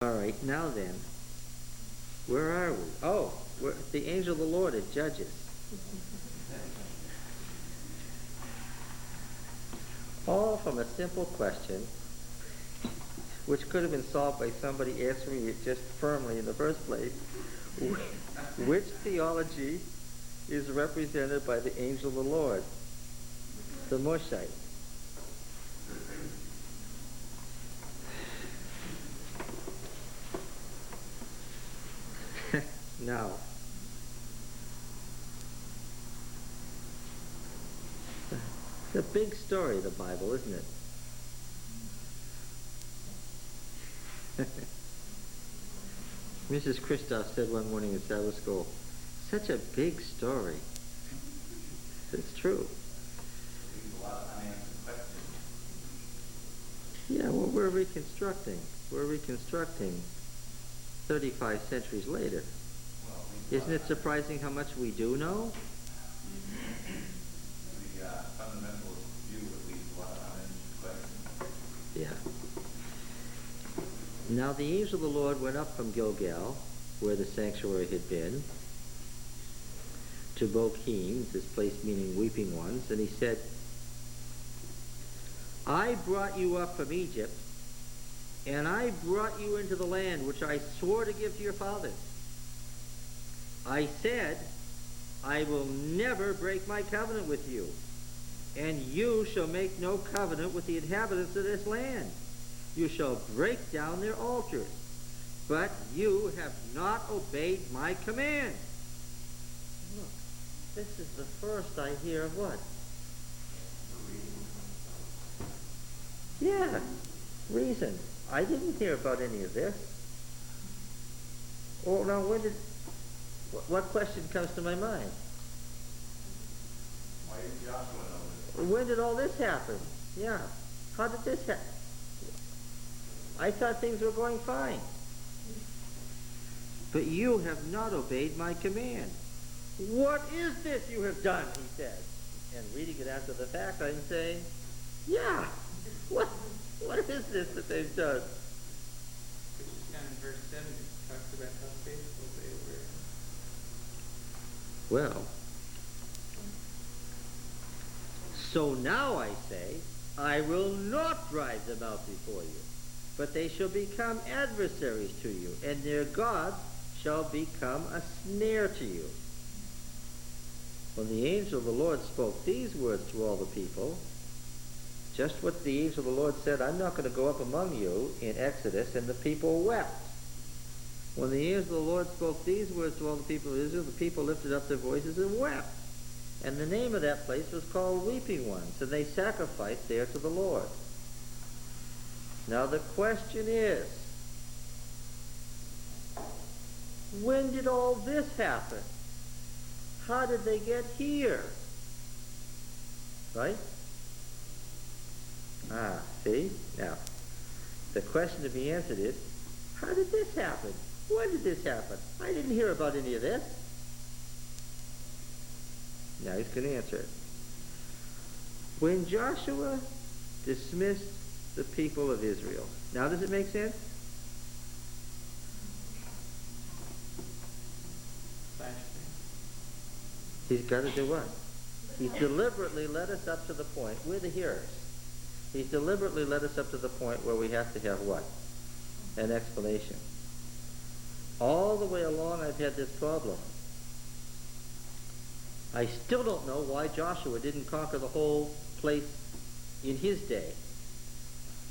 All right, now then, where are we? Oh, we're at the angel of the Lord at Judges. All from a simple question, which could have been solved by somebody answering it just firmly in the first place. Which theology is represented by the angel of the Lord? The Moshite. Now, it's a big story, the Bible, isn't it? Mrs. Christoph said one morning in Sabbath school, such a big story. It's true. Yeah, well, we're reconstructing. We're reconstructing 35 centuries later. Isn't it surprising how much we do know? The fundamentalist view at least a lot of questions. Yeah. Now the angel of the Lord went up from Gilgal, where the sanctuary had been, to Bochim, this place meaning weeping ones, and he said, I brought you up from Egypt, and I brought you into the land which I swore to give to your fathers. I said, I will never break my covenant with you, and you shall make no covenant with the inhabitants of this land. You shall break down their altars, but you have not obeyed my command. Look, this is the first I hear of what? Yeah, reason. I didn't hear about any of this. Oh, now what question comes to my mind? Why did Joshua know this? When did all this happen? Yeah. How did this happen? I thought things were going fine. But you have not obeyed my command. What is this you have done? He said. And reading it after the fact, I'm saying, yeah, what is this that they've done? Which is down in verse 7, it talks about how faithful they were. Well, so now I say, I will not drive them out before you, but they shall become adversaries to you, and their gods shall become a snare to you. When the angel of the Lord spoke these words to all the people, just what the angel of the Lord said, I'm not going to go up among you in Exodus, and the people wept. When the angel of the Lord spoke these words to all the people of Israel, the people lifted up their voices and wept. And the name of that place was called Weeping Ones, and they sacrificed there to the Lord. Now the question is, when did all this happen? How did they get here? Right? See? Now, the question to be answered is, how did this happen? When did this happen? I didn't hear about any of this. Now he's going to answer it. When Joshua dismissed the people of Israel. Now does it make sense? He's got to do what? He's deliberately led us up to the point, we're the hearers. He's deliberately led us up to the point where we have to have what? An explanation. All the way along I've had this problem. I still don't know why Joshua didn't conquer the whole place in his day.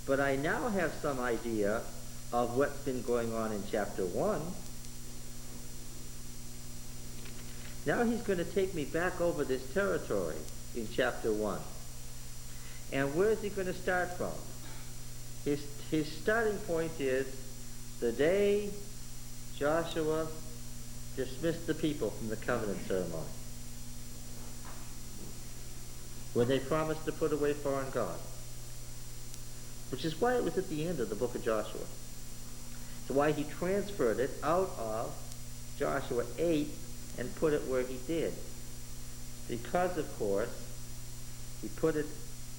But I now have some idea of what's been going on in chapter 1. Now he's going to take me back over this territory in chapter 1. And where is he going to start from? His starting point is the day Joshua dismissed the people from the covenant ceremony, when they promised to put away foreign gods, which is why it was at the end of the book of Joshua. It's why he transferred it out of Joshua 8 and put it where he did. Because, of course, he put it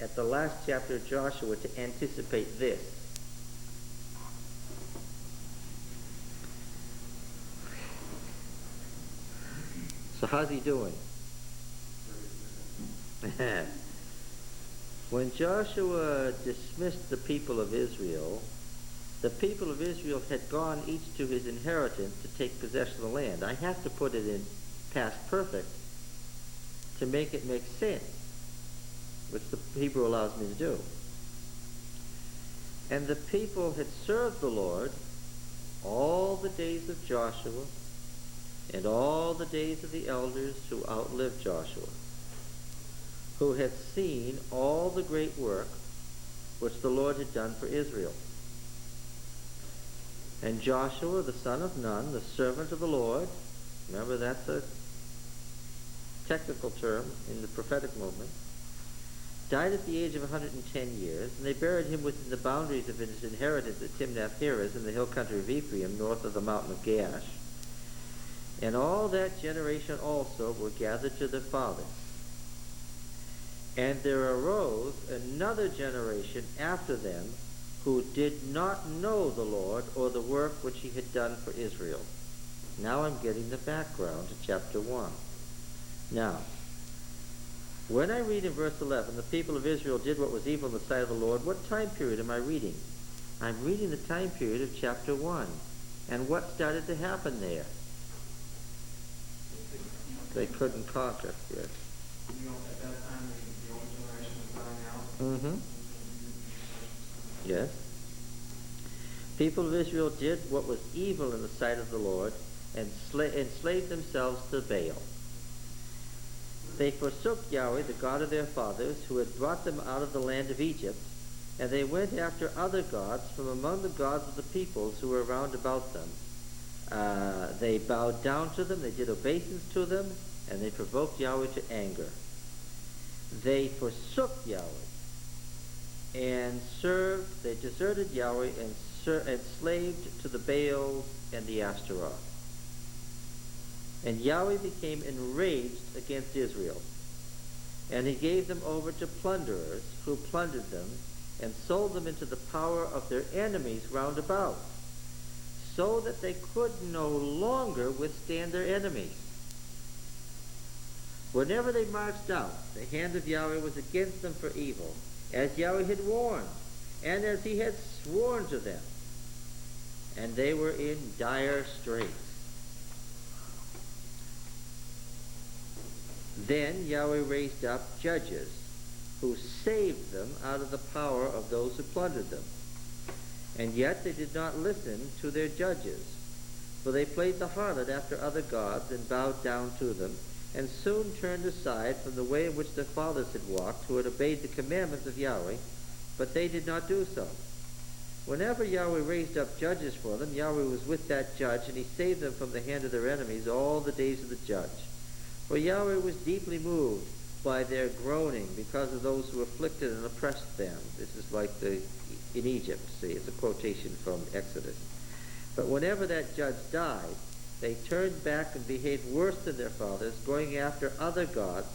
at the last chapter of Joshua to anticipate this. So how's he doing? When Joshua dismissed the people of Israel had gone each to his inheritance to take possession of the land. I have to put it in past perfect to make it make sense, which the Hebrew allows me to do. And the people had served the Lord all the days of Joshua and all the days of the elders who outlived Joshua, who had seen all the great work which the Lord had done for Israel. And Joshua, the son of Nun, the servant of the Lord, remember that's a technical term in the prophetic movement, died at the age of 110 years, and they buried him within the boundaries of his inheritance at Timnath-Heres in the hill country of Ephraim, north of the mountain of Gaash. And all that generation also were gathered to their fathers. And there arose another generation after them who did not know the Lord or the work which he had done for Israel. Now I'm getting the background to chapter 1. Now, when I read in verse 11, the people of Israel did what was evil in the sight of the Lord, what time period am I reading? I'm reading the time period of chapter 1. And what started to happen there? They couldn't conquer, yes. At that time, the old generation was dying out. Mm-hmm. Yes. People of Israel did what was evil in the sight of the Lord and enslaved themselves to Baal. They forsook Yahweh, the God of their fathers, who had brought them out of the land of Egypt, and they went after other gods from among the gods of the peoples who were round about them. They bowed down to them, they did obeisance to them, and they provoked Yahweh to anger. They forsook Yahweh and they deserted Yahweh and enslaved to the Baals and the Ashtaroth. And Yahweh became enraged against Israel, and he gave them over to plunderers who plundered them and sold them into the power of their enemies round about, so that they could no longer withstand their enemies. Whenever they marched out, the hand of Yahweh was against them for evil, as Yahweh had warned, and as he had sworn to them, and they were in dire straits. Then Yahweh raised up judges who saved them out of the power of those who plundered them. And yet they did not listen to their judges, for they played the harlot after other gods and bowed down to them, and soon turned aside from the way in which their fathers had walked, who had obeyed the commandments of Yahweh, but they did not do so. Whenever Yahweh raised up judges for them, Yahweh was with that judge, and he saved them from the hand of their enemies all the days of the judge. For Yahweh was deeply moved by their groaning because of those who afflicted and oppressed them. This is like in Egypt, see, it's a quotation from Exodus. But whenever that judge died, they turned back and behaved worse than their fathers, going after other gods,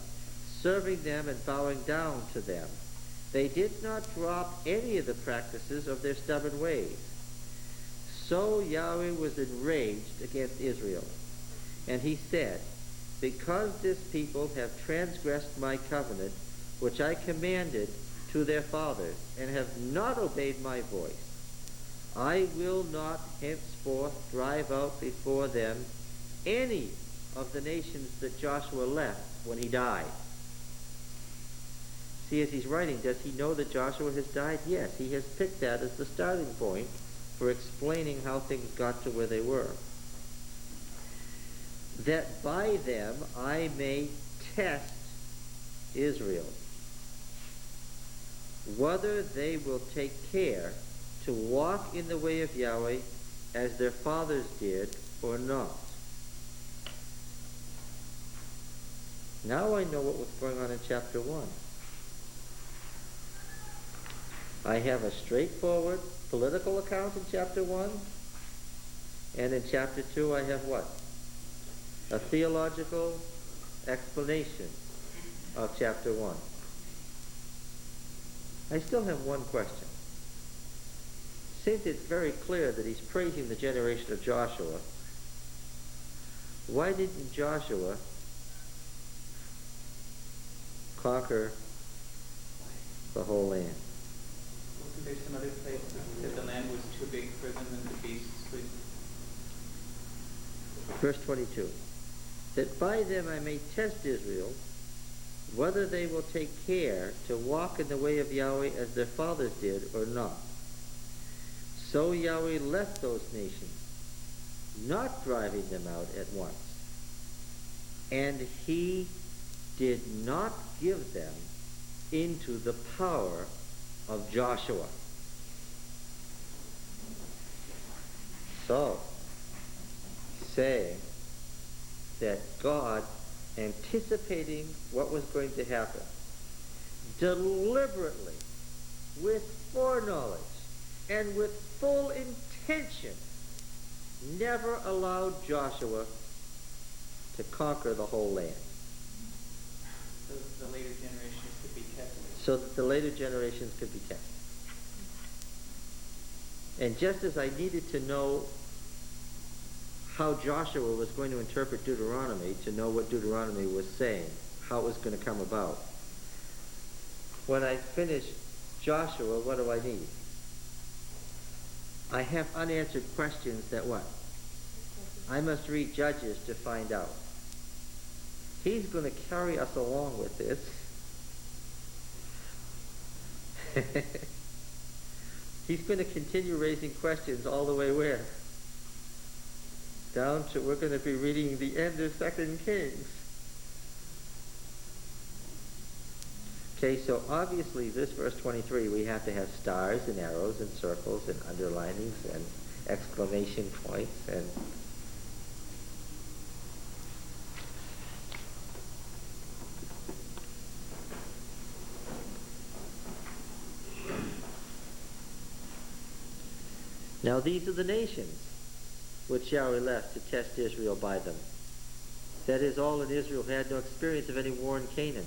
serving them and bowing down to them. They did not drop any of the practices of their stubborn ways. So Yahweh was enraged against Israel. And he said, because this people have transgressed my covenant, which I commanded to their fathers, and have not obeyed my voice, I will not henceforth drive out before them any of the nations that Joshua left when he died. See, as he's writing, does he know that Joshua has died? Yes, he has picked that as the starting point for explaining how things got to where they were. That by them I may test Israel, whether they will take care to walk in the way of Yahweh as their fathers did or not. Now I know what was going on in chapter 1. I have a straightforward political account in chapter 1, and in chapter 2 I have what? A theological explanation of chapter 1. I still have one question. Since it's very clear that he's praising the generation of Joshua, why didn't Joshua conquer the whole land. Wasn't there some other place that said the land was too big for them and the beasts would... Verse 22. That by them I may test Israel, whether they will take care to walk in the way of Yahweh as their fathers did or not. So Yahweh left those nations, not driving them out at once. And he did not give them into the power of Joshua. So, saying that God, anticipating what was going to happen, deliberately, with foreknowledge, and with full intention, never allowed Joshua to conquer the whole land. So the later generations could be tested. So that the later generations could be tested. And just as I needed to know how Joshua was going to interpret Deuteronomy, to know what Deuteronomy was saying, how it was going to come about, when I finish Joshua, what do I need? I have unanswered questions that what? I must read Judges to find out. He's going to carry us along with this. He's going to continue raising questions all the way where? Down to, we're going to be reading the end of 2 Kings. Okay, so obviously this verse 23, we have to have stars and arrows and circles and underlinings and exclamation points and now these are the nations which Yahweh left to test Israel by them. That is, all in Israel had no experience of any war in Canaan.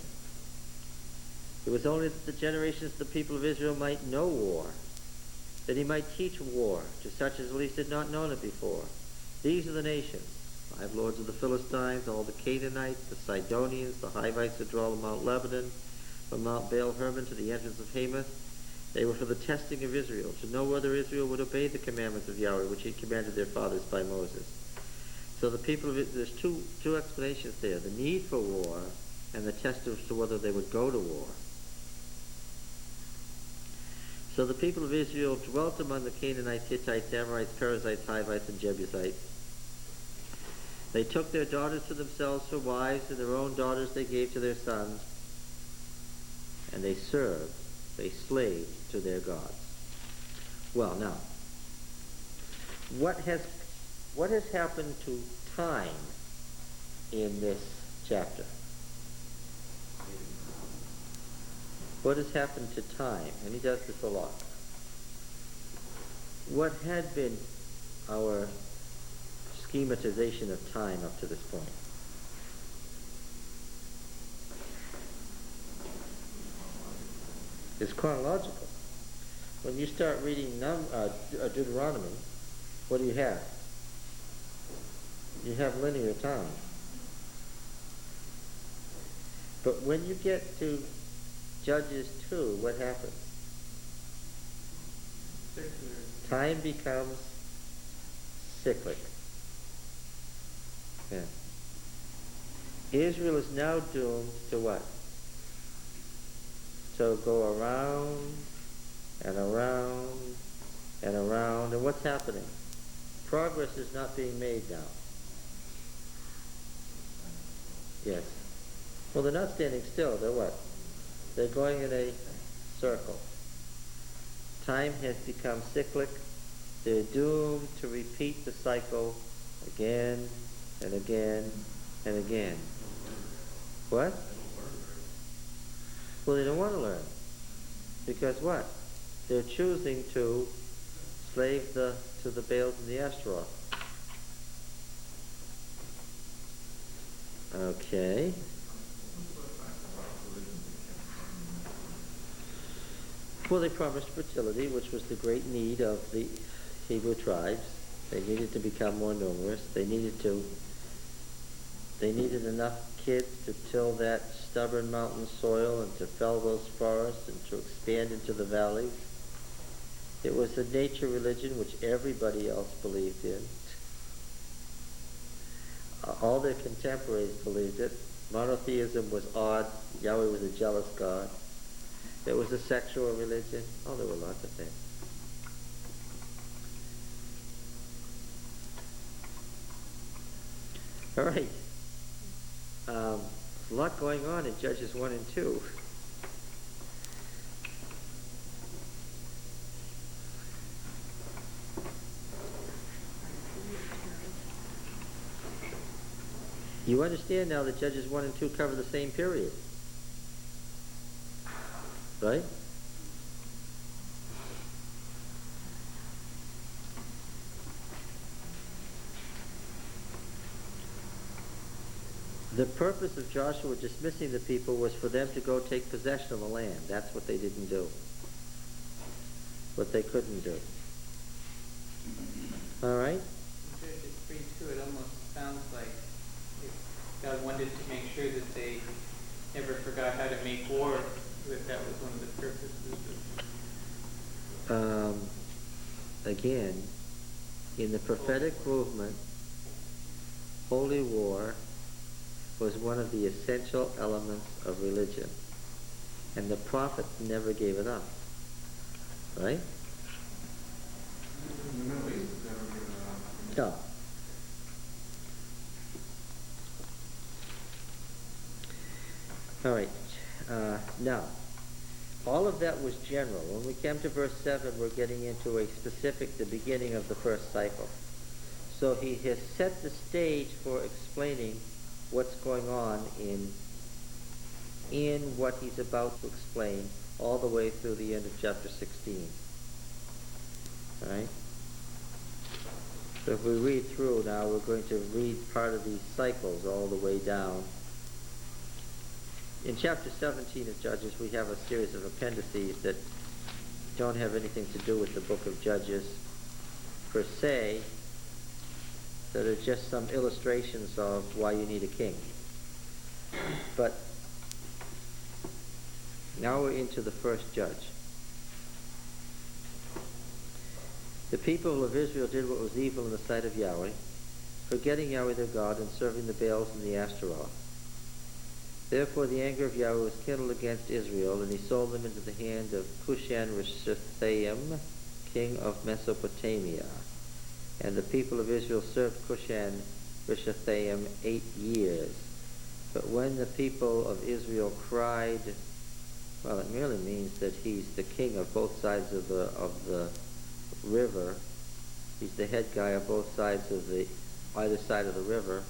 It was only that the generations of the people of Israel might know war, that he might teach war to such as at least had not known it before. These are the nations: 5 lords of the Philistines, all the Canaanites, the Sidonians, the Hivites that dwell on Mount Lebanon, from Mount Baal Hermon to the entrance of Hamath. They were for the testing of Israel, to know whether Israel would obey the commandments of Yahweh, which he commanded their fathers by Moses. So the people of Israel, there's two explanations there: the need for war and the test as to whether they would go to war. So the people of Israel dwelt among the Canaanites, Hittites, Amorites, Perizzites, Hivites, and Jebusites. They took their daughters to themselves for wives, and their own daughters they gave to their sons. And they served, they slaved to their gods. Well, now, what has happened to time in this chapter? What has happened to time? And he does this a lot. What had been our schematization of time up to this point? It's chronological. When you start reading Deuteronomy, what do you have? You have linear time. But when you get to Judges 2, what happens? Circular. Time becomes cyclic. Yeah. Israel is now doomed to what? To go around and around and around. And what's happening? Progress is not being made now. Yes. Well, they're not standing still. They're what? They're going in a circle. Time has become cyclic. They're doomed to repeat the cycle again and again and again. What? Well, they don't want to learn. Because what? They're choosing to slave to the Baals and the Ashtaroth. Okay. Well, they promised fertility, which was the great need of the Hebrew tribes. They needed to become more numerous. They needed enough kids to till that stubborn mountain soil and to fell those forests and to expand into the valleys. It was a nature religion which everybody else believed in. All their contemporaries believed it. Monotheism was odd. Yahweh was a jealous God. It was a sexual religion. Oh, there were lots of things. All right. There's a lot going on in Judges 1 and 2. You understand now that Judges 1 and 2 cover the same period, right? The purpose of Joshua dismissing the people was for them to go take possession of the land. That's what they didn't do. What they couldn't do. All right? In Judges 3:2, it almost sounds like God wanted to make sure that they never forgot how to make war, that was one of the purposes of Again, in the prophetic movement, holy war was one of the essential elements of religion. And the prophets never gave it up. Right? In the Middle East, it's never given it up. No. All right. Now, all of that was general. When we came to verse 7, we're getting into a specific, the beginning of the first cycle. So he has set the stage for explaining what's going on in what he's about to explain all the way through the end of chapter 16. All right? So if we read through now, we're going to read part of these cycles all the way down. In chapter 17 of Judges, we have a series of appendices that don't have anything to do with the book of Judges per se, that are just some illustrations of why you need a king. But now we're into the first judge. The people of Israel did what was evil in the sight of Yahweh, forgetting Yahweh their God and serving the Baals and the Ashtaroth. Therefore the anger of Yahweh was kindled against Israel, and he sold them into the hand of Cushan-Rishathaim, king of Mesopotamia. And the people of Israel served Cushan-Rishathaim 8 years. But when the people of Israel cried, well, it merely means that he's the king of both sides of the river. He's the head guy of both sides of either side of the river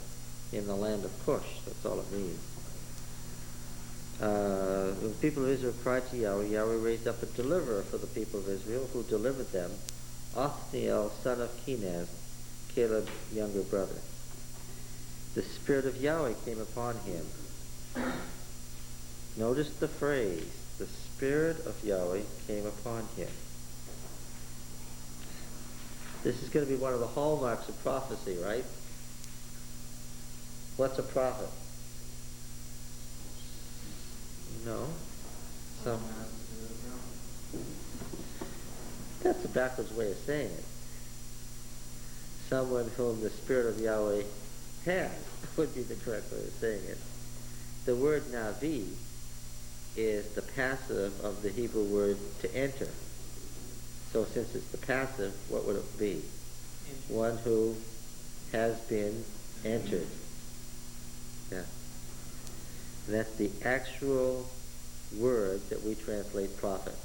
in the land of Cush. That's all it means. When the people of Israel cried to Yahweh, Yahweh raised up a deliverer for the people of Israel, who delivered them, Othniel, son of Kenaz, Caleb's younger brother. The Spirit of Yahweh came upon him. Notice the phrase, the Spirit of Yahweh came upon him. This is going to be one of the hallmarks of prophecy, right? What's a prophet? No. That's a backwards way of saying it. Someone whom the Spirit of Yahweh has would be the correct way of saying it. The word Navi is the passive of the Hebrew word to enter. So since it's the passive, what would it be? One who has been entered. Yeah. And that's the actual word that we translate prophet.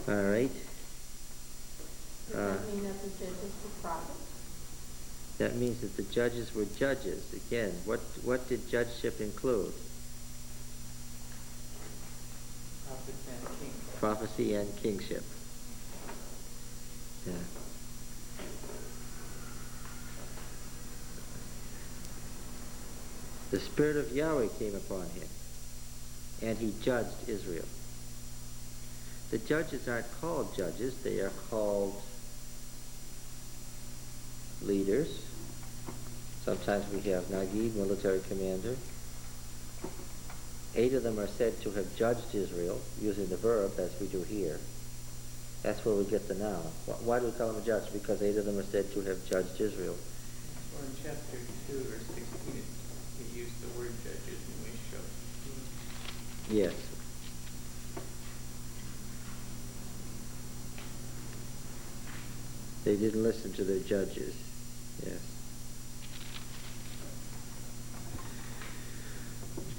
All right. Does that mean that the judges were prophets? That means that the judges were judges. Again, what did judgeship include? prophets and kings. Prophecy and kingship. Yeah. The Spirit of Yahweh came upon him, and he judged Israel. The judges aren't called judges, they are called leaders. Sometimes we have Nagid, military commander. 8 of them are said to have judged Israel, using the verb, as we do here. That's where we get the noun. Why do we call them a judge? Because 8 of them are said to have judged Israel. Or in chapter 2 or 16, it used the word judges and we show. Yes. They didn't listen to their judges. Yes.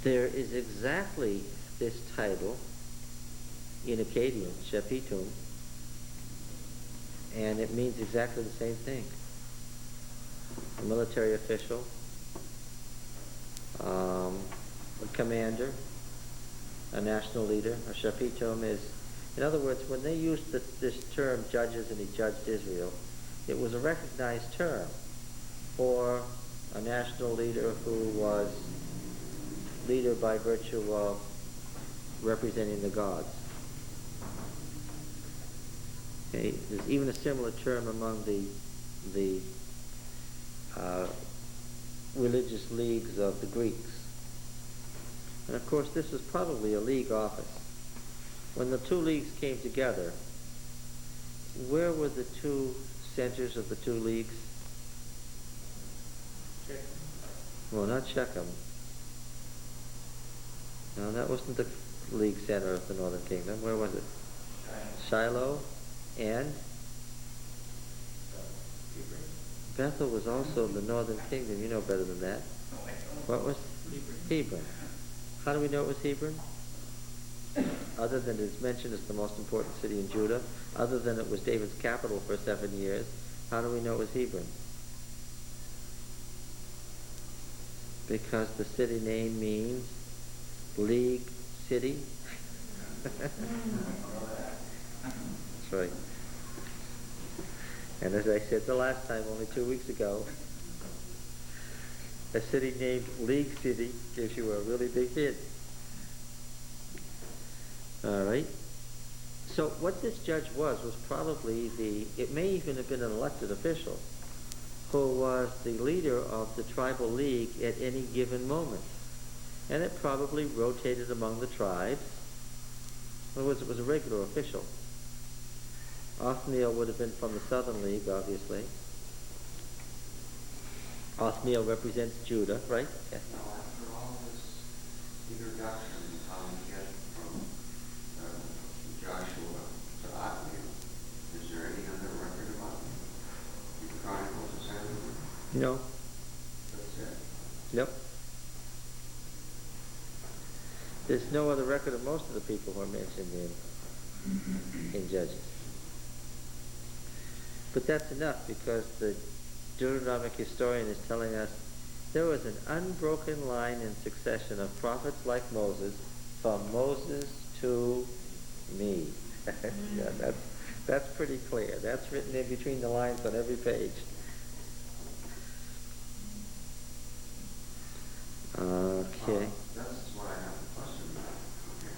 There is exactly this title in Akkadian, Shepitum, and it means exactly the same thing. A military official, a commander, a national leader. A Shepitum is, in other words, when they used this term, judges, and he judged Israel, it was a recognized term for a national leader who was leader by virtue of representing the gods. Okay, there's even a similar term among the religious leagues of the Greeks. And of course, this was probably a league office. When the two leagues came together, where were the two centers of the two leagues? Check. Well, not Shechem. No, that wasn't the league center of the northern kingdom. Where was it? Shiloh. And Bethel was also the northern kingdom. You know better than that. What was? Hebron. How do we know it was Hebron? Other than it's mentioned as the most important city in Judah, other than it was David's capital for 7 years, how do we know it was Hebron? Because the city name means League City. That's right. And as I said the last time, only 2 weeks ago, a city named League City gives you a really big hint. All right. So what this judge was probably it may even have been an elected official who was the leader of the tribal league at any given moment. And it probably rotated among the tribes. In other words, it was a regular official. Othniel would have been from the Southern League, obviously. Othniel represents Judah, right? Yes. Now, after all this introduction, how we get from Joshua to Othniel, is there any other record about him? The Chronicles of Samuel? No. That's it. Nope. There's no other record of most of the people who are mentioned in Judges. But that's enough, because the Deuteronomic historian is telling us there was an unbroken line in succession of prophets like Moses, from Moses to me. Yeah, that's pretty clear. That's written in between the lines on every page. Okay. That's what I have a question about. Okay.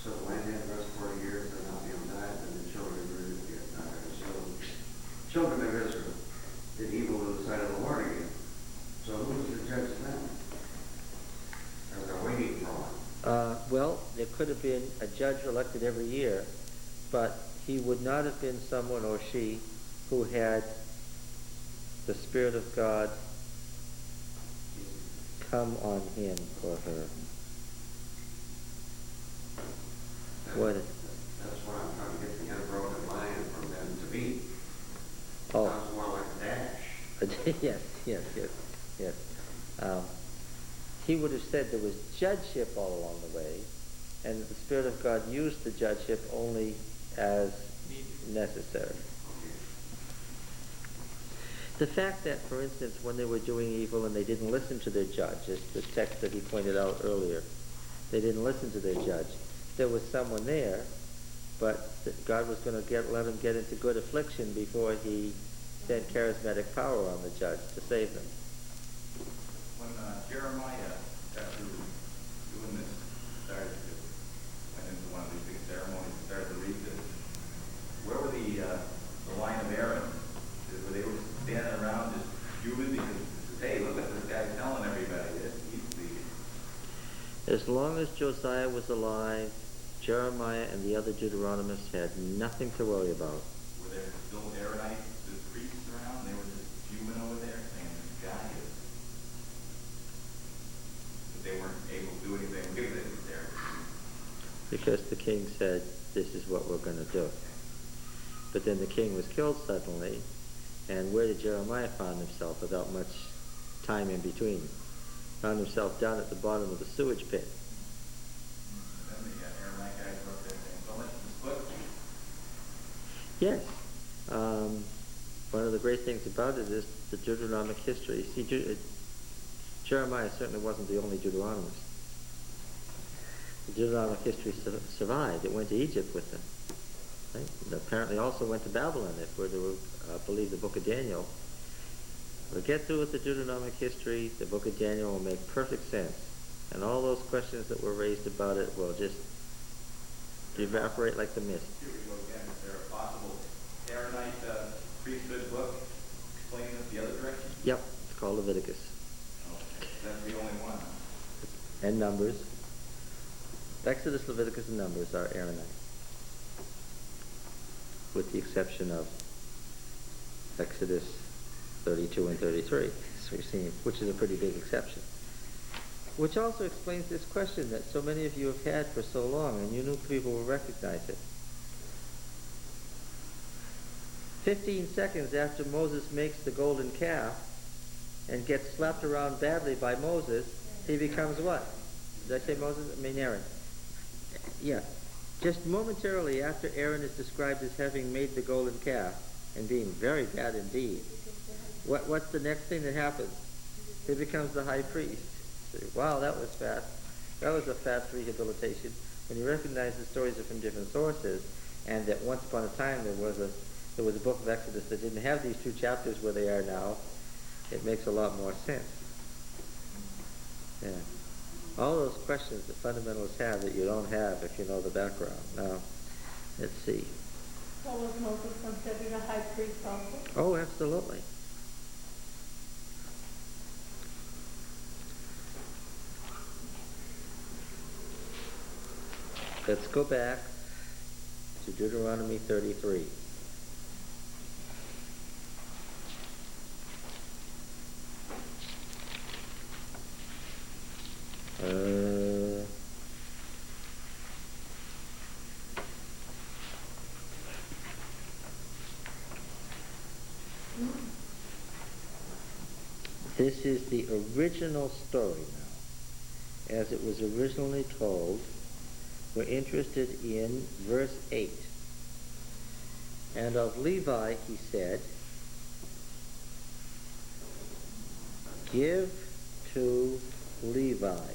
So the land had rest 40 years, and Othniel died, and the children of Israel did evil in the sight of the Lord again. So who was the judge then? Or they're waiting for one? Well, there could have been a judge elected every year, but he would not have been someone, or she, who had the Spirit of God come on him or her. What? That's what I'm trying to get the unbroken line from them to be. Oh. Sounds more like a dash. yes. He would have said there was judgeship all along the way, and that the Spirit of God used the judgeship only as necessary. The fact that, for instance, when they were doing evil and they didn't listen to their judge, as the text that he pointed out earlier, they didn't listen to their judge. There was someone there, but that God was going to let them get into good affliction before he sent charismatic power on the judge to save them. When Jeremiah, after doing this, went into one of these big ceremonies, started to read this, where were the line of Aaron? Were they standing around As long as Josiah was alive, Jeremiah and the other Deuteronomists had nothing to worry about. Were there still Aaronites, the priests around? They were just fuming over there saying, this guy is... But they weren't able to do anything with it there. Because the king said, this is what we're going to do. But then the king was killed suddenly, and where did Jeremiah find himself without much time in between? Found himself down at the bottom of the sewage pit. And then the Aaronite guys were up there saying, so much for this book. Yes. One of the great things about it is the Deuteronomic history. See, Jeremiah certainly wasn't the only Deuteronomist. The Deuteronomic history survived. It went to Egypt with them. Right? It apparently also went to Babylon, if we're to believe the book of Daniel. We'll get through with the Deuteronomic history. The book of Daniel will make perfect sense. And all those questions that were raised about it will just evaporate like the mist. Here we go again. Is there a possible Aaronite priesthood book explaining it the other direction? Yep, it's called Leviticus. Okay. That's the only one. And Numbers. Exodus, Leviticus, and Numbers are Aaronite, with the exception of Exodus 32 and 33, so we've seen, which is a pretty big exception. Which also explains this question that so many of you have had for so long, and you knew people will recognize it. 15 seconds after Moses makes the golden calf and gets slapped around badly by Moses, he becomes what? Did I say Moses? I mean Aaron. Yeah. Just momentarily after Aaron is described as having made the golden calf and being very bad indeed, what's the next thing that happens? He becomes the high priest. Wow, that was fast. That was a fast rehabilitation. When you recognize the stories are from different sources, and that once upon a time there was a book of Exodus that didn't have these 2 chapters where they are now, it makes a lot more sense. Yeah. All those questions that fundamentalists have that you don't have if you know the background. Now, let's see. So was Moses considered a high priest also? Oh, absolutely. Let's go back to Deuteronomy 33. This is the original story now, as it was originally told. We're interested in verse 8. And of Levi he said, give to Levi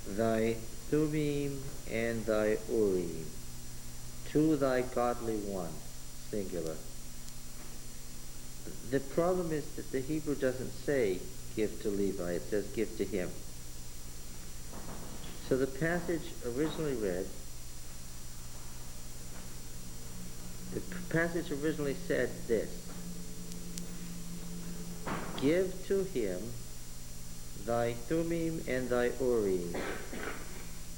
thy Thummim and thy Urim, to thy godly one, singular. The problem is that the Hebrew doesn't say give to Levi, it says give to him. So the passage originally read, said this: give to him thy Thummim and thy Urim,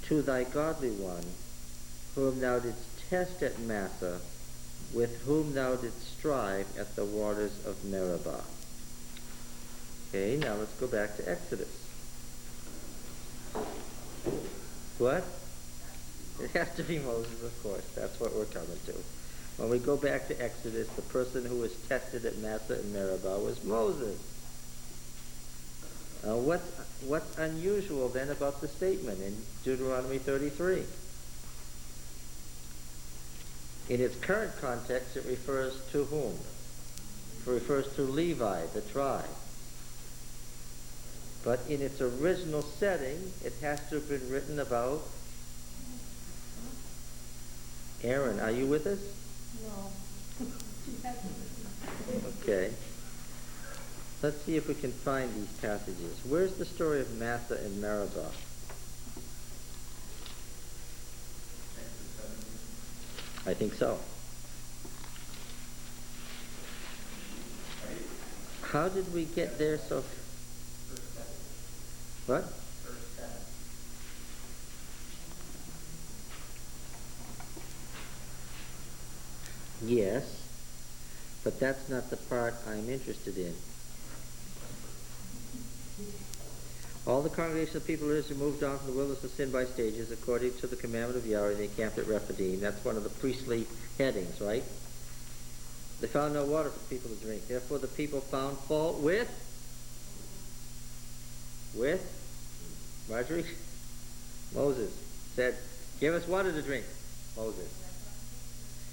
to thy godly one, whom thou didst test at Massah, with whom thou didst strive at the waters of Meribah. Okay, now let's go back to Exodus. What? It has to be Moses, of course. That's what we're coming to. When we go back to Exodus, the person who was tested at Massah and Meribah was Moses. What's unusual then about the statement in Deuteronomy 33? In its current context, it refers to whom? It refers to Levi, the tribe. But in its original setting, it has to have been written about Aaron. Are you with us? No. Okay. Let's see if we can find these passages. Where's the story of Massah and Meribah? I think so. How did we get there so... What? Verse 7. Yes, but that's not the part I'm interested in. All the congregation of people of Israel moved on from the wilderness of sin by stages, according to the commandment of Yahweh, and they camped at Rephidim. That's one of the priestly headings, right? They found no water for the people to drink. Therefore the people found fault with Marjorie? Moses said, give us water to drink. Moses.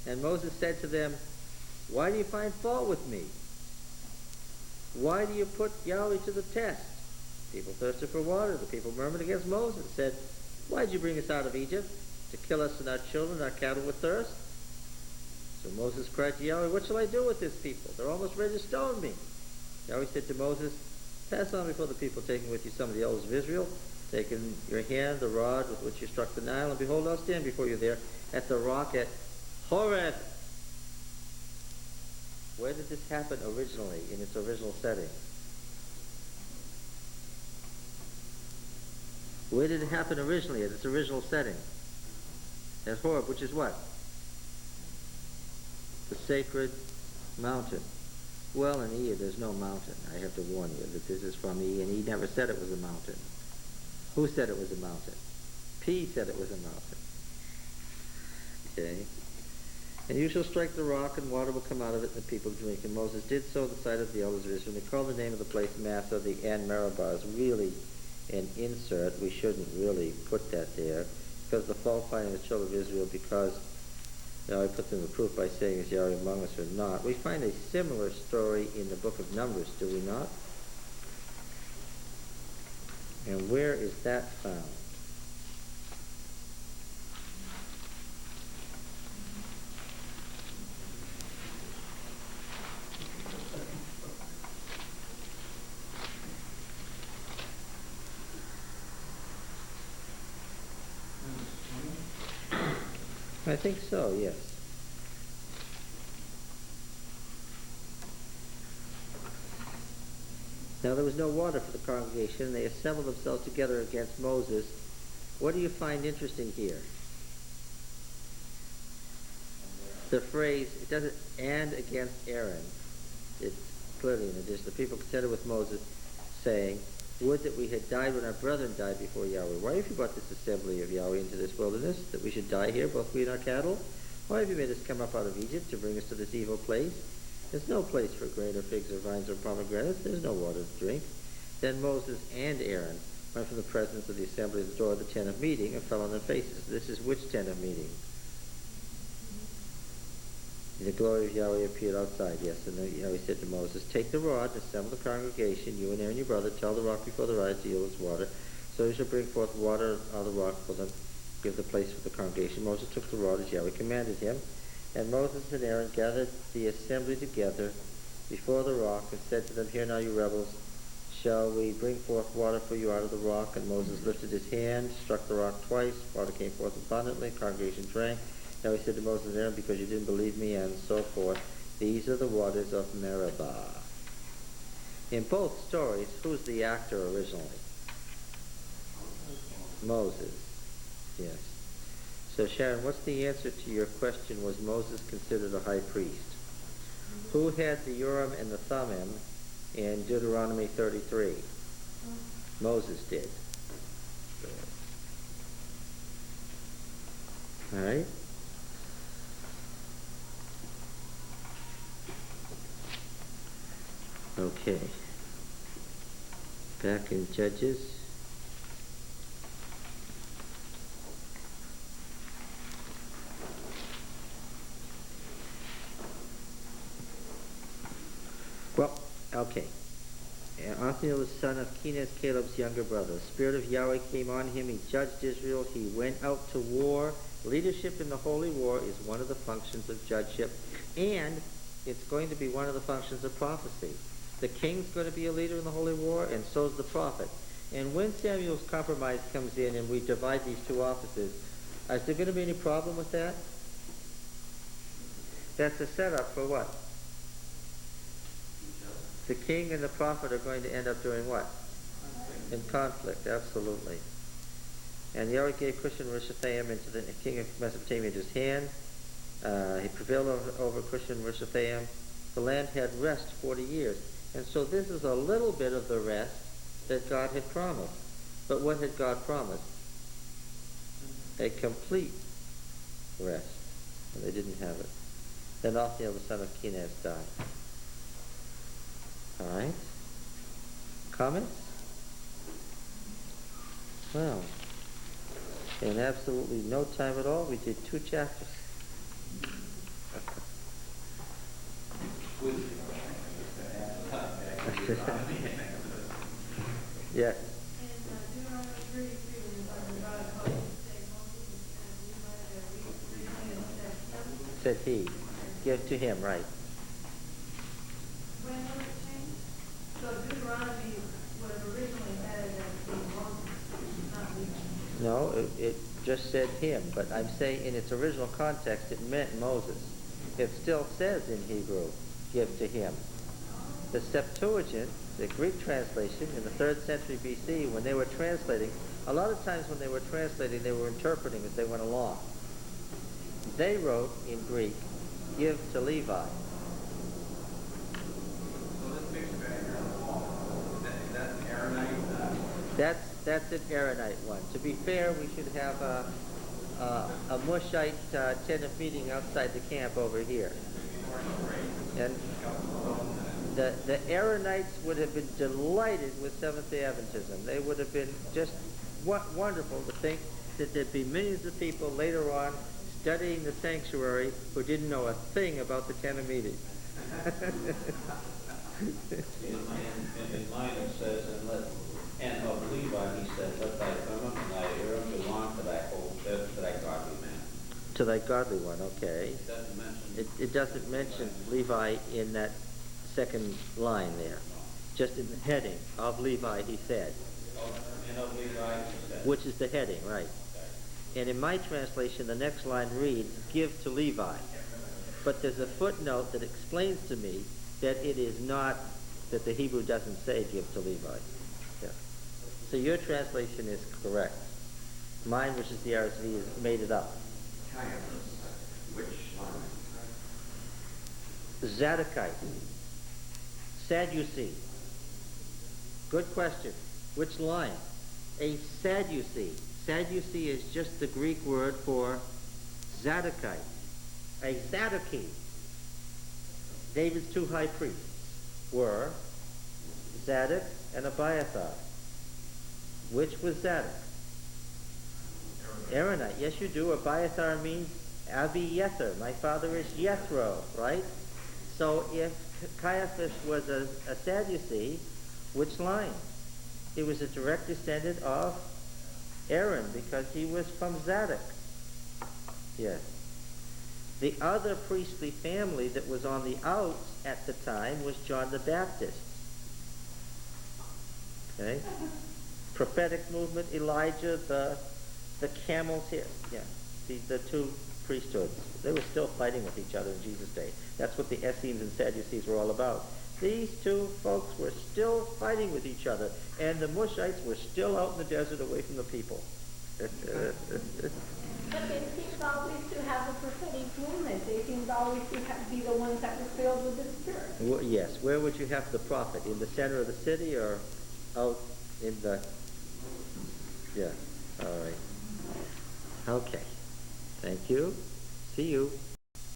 And Moses said to them, why do you find fault with me? Why do you put Yahweh to the test? People thirsted for water. The people murmured against Moses, said, why did you bring us out of Egypt? To kill us and our children, our cattle with thirst? So Moses cried to Yahweh, what shall I do with this people? They're almost ready to stone me. Yahweh said to Moses, pass on before the people, taking with you some of the elders of Israel. Take in your hand the rod with which you struck the Nile, and behold, I'll stand before you there at the rock at Horeb. Where did this happen originally, in its original setting? Where did it happen originally, in its original setting? At Horeb, which is what? The sacred mountain. Well, in E, there's no mountain. I have to warn you that this is from E, and E never said it was a mountain. Who said it was a mountain? P said it was a mountain. Okay. And you shall strike the rock, and water will come out of it, and the people drink. And Moses did so in the sight of the elders of Israel. And they called the name of the place Massah. The and Meribah is really an insert. We shouldn't really put that there, because the fault finding of the children of Israel, because I put them to proof by saying, is Yahweh among us or not? We find a similar story in the book of Numbers, do we not? And where is that found? I think so, yes. Now there was no water for the congregation, and they assembled themselves together against Moses. What do you find interesting here? The phrase, it doesn't, and against Aaron. It's clearly in addition. The people contended with Moses, saying, would that we had died when our brethren died before Yahweh. Why have you brought this assembly of Yahweh into this wilderness, that we should die here, both we and our cattle? Why have you made us come up out of Egypt to bring us to this evil place? There's no place for grain or figs or vines or pomegranates. There's no water to drink. Then Moses and Aaron went from the presence of the assembly to the door of the tent of meeting and fell on their faces. This is which tent of meeting? The glory of Yahweh appeared outside, yes. And then Yahweh said to Moses, take the rod and assemble the congregation, you and Aaron your brother, tell the rock before the rise to yield its water. So you shall bring forth water out of the rock for them, give the place for the congregation. Moses took the rod as Yahweh commanded him. And Moses and Aaron gathered the assembly together before the rock and said to them, hear now, you rebels, shall we bring forth water for you out of the rock? And Moses lifted his hand, struck the rock twice, water came forth abundantly, the congregation drank. Now he said to Moses and Aaron, because you didn't believe me, and so forth, these are the waters of Meribah. In both stories, who's the actor originally? Moses. Yes. So Sharon, what's the answer to your question, was Moses considered a high priest? Who had the Urim and the Thummim in Deuteronomy 33? Moses did. All right. Okay. Back in Judges. Well, okay. Othniel, the son of Kenaz, Caleb's younger brother. The Spirit of Yahweh came on him. He judged Israel. He went out to war. Leadership in the holy war is one of the functions of judgeship. And it's going to be one of the functions of prophecy. The king's going to be a leader in the holy war, and so is the prophet. And when Samuel's compromise comes in and we divide these two offices, is there going to be any problem with that? That's a setup for what? The king and the prophet are going to end up doing what? In conflict, absolutely. And Yahweh gave Cush and Rishathaim into the king of Mesopotamia into his hand. He prevailed over Cush and Rishathaim. The land had rest 40 years. And so this is a little bit of the rest that God had promised. But what had God promised? A complete rest. And they didn't have it. Then Othniel the son of Kenaz died. All right. Comments? Well, in absolutely no time at all, we did 2 chapters. Yes. Said he. Give to him, right. When was it changed? So Deuteronomy was originally added as being Moses, not Levi. No, it just said him, but I'm saying in its original context it meant Moses. It still says in Hebrew, give to him. The Septuagint, the Greek translation in the 3rd century BC, when they were translating, a lot of times when they were translating, they were interpreting as they went along. They wrote in Greek, give to Levi. So this picture back here on the wall, that's an Aaronite? That's an Aaronite one. To be fair, we should have a Mushite tenant meeting outside the camp over here. And the Aaronites would have been delighted with Seventh-day Adventism. They would have been just wonderful to think that there'd be millions of people later on studying the sanctuary who didn't know a thing about the Ten of Meeting. In mine it says, and of Levi he said, let thy Thummim and thy Urim belong to thy godly man. To thy godly one, okay. It doesn't mention. It doesn't mention Levi in that second line there. Just in the heading of Levi he said. And of Levi he said. Which is the heading, right. And in my translation, the next line reads, give to Levi. But there's a footnote that explains to me that it is not, that the Hebrew doesn't say give to Levi. Yeah. So your translation is correct. Mine, which is the RSV, is made it up. Caiaphas, which line? Zadokite. Sadducee. Good question. Which line? A Sadducee. Sadducee is just the Greek word for Zadokite. A Zadokite. David's 2 high priests were Zadok and Abiathar. Which was Zadok? Aaronite. Yes, you do. Abiathar means Abi-Yether. My father is Yethro, right? So if Caiaphas was a Sadducee, which line? He was a direct descendant of Aaron because he was from Zadok. Yes. The other priestly family that was on the outs at the time was John the Baptist. Okay? Prophetic movement, Elijah, the camel's hair. Yeah. The 2 priesthoods. They were still fighting with each other in Jesus' day. That's what the Essenes and Sadducees were all about. These 2 folks were still fighting with each other, and the Mushites were still out in the desert away from the people. But they seemed always to have a prophetic movement. They seemed always to be the ones that were filled with the Spirit. Well, yes. Where would you have the prophet? In the center of the city or out in the... Yeah. All right. Okay. Thank you. See you.